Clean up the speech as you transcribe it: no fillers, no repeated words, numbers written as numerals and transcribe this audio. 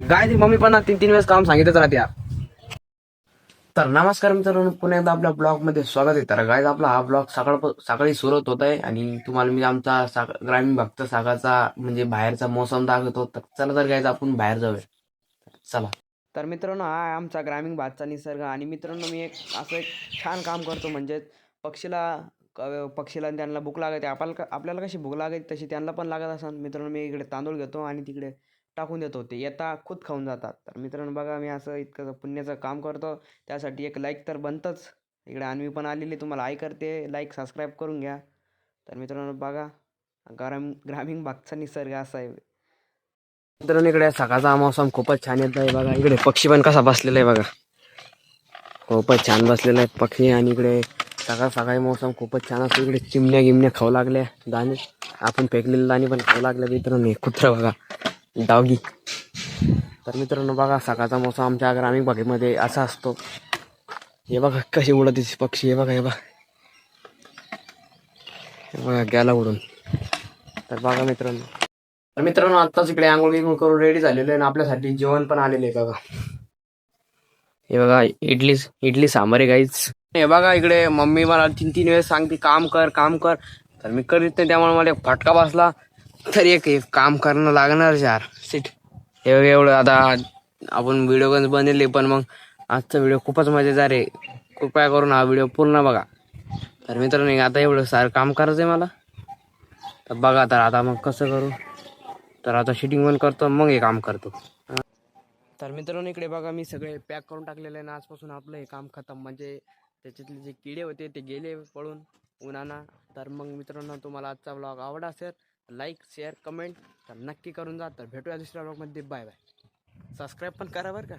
काय ती मम्मी पण 3-3 वेळेस काम सांगितच राहते यार. तर नमस्कार मित्रांनो, पुन्हा एकदा आपल्या ब्लॉग मध्ये स्वागत आहे. तर गाईज आपला हा ब्लॉग सकाळी सुरुवात होत आहे आणि तुम्हाला मी आमचा ग्रामीण भक्त सागाचा म्हणजे बाहेरचा मोसम दाखवतो. तर चला तर गाईज आपण बाहेर जाऊया, चला. तर मित्रांनो, हा आहे आमचा ग्रामीण भागचा निसर्ग आणि मित्रांनो मी एक छान काम करतो म्हणजे पक्षीला त्यांना भूक लागते, आपल्याला कशी भूक लागते तशी त्यांना पण लागत असं. मित्रांनो मी इकडे तांदूळ घेतो आणि तिकडे टाकून देतो, ते येता खुद खाऊन जातात. तर मित्रांनो बघा, मी असं इतकं पुण्याचं काम करतो, त्यासाठी एक लाईक तर बनतंच. इकडे अन्वी पण आलेली, तुम्हाला आई करते, लाईक सबस्क्राईब करून घ्या. तर मित्रांनो बघा, ग्रामीण भागचा निसर्ग असा आहे. मित्रांनो इकडे सकाळचा मौसम खूपच छान येत आहे बघा. इकडे पक्षी पण कसा बसलेला आहे बघा, खूपच छान बसलेला आहे पक्षी. आणि इकडे सकाळी मौसम खूपच छान असतो. इकडे चिमण्या गिमण्या खाऊ लागल्या दाणे, आपण फेकलेले दाणे पण खाऊ लागले. मित्रांनो कुत्रा बघा, डॉगी. तर मित्रांनो बघा, सकाळचा मौसम आमच्या ग्रामीण भागामध्ये असा असतो. हे बघा कशी उडत पक्षी, हे बघा, हे बघा, हे बघा गेला उडून. तर बघा मित्रांनो आत्ताच इकडे आंघोळ गिंघोळ करून रेडी झालेलो आहे आणि आपल्यासाठी जेवण पण आलेले आहे बघा. हे बघा, इडली सांबार आहे गाईच. हे बघा इकडे मम्मी मला 3-3 वेळेस सांगते काम कर काम कर, तर मी करीत नाही. त्यामुळे मला एक फटका बसला, तर एक काम करणं लागणार यार. सीट हे एवढं आता आपण व्हिडिओ बनवले, पण मग आजचा व्हिडिओ खूपच मजेदार आहे. कृपया करून हा व्हिडिओ पूर्ण बघा. तर मित्रांनो आता एवढं सारं काम करायचंय मला, तर बघा. तर आता मग कसं करू, तर आता शूटिंग पण करतो मग हे काम करतो. तर मित्रांनो इकडे बघा, मी सगळे पॅक करून टाकलेले आहे ना. आजपासून आपलं हे काम खतम, म्हणजे त्याच्यातले जे किडे होते ते गेले पळून उन्हाना. तर मग मित्रांनो तुम्हाला आजचा ब्लॉग आवडला असेल, लाईक शेअर कमेंट तर नक्की करून जा. तर भेटूया दुसऱ्या ब्लॉगमध्ये. Bye bye. सबस्क्राईब पण करा बरं का.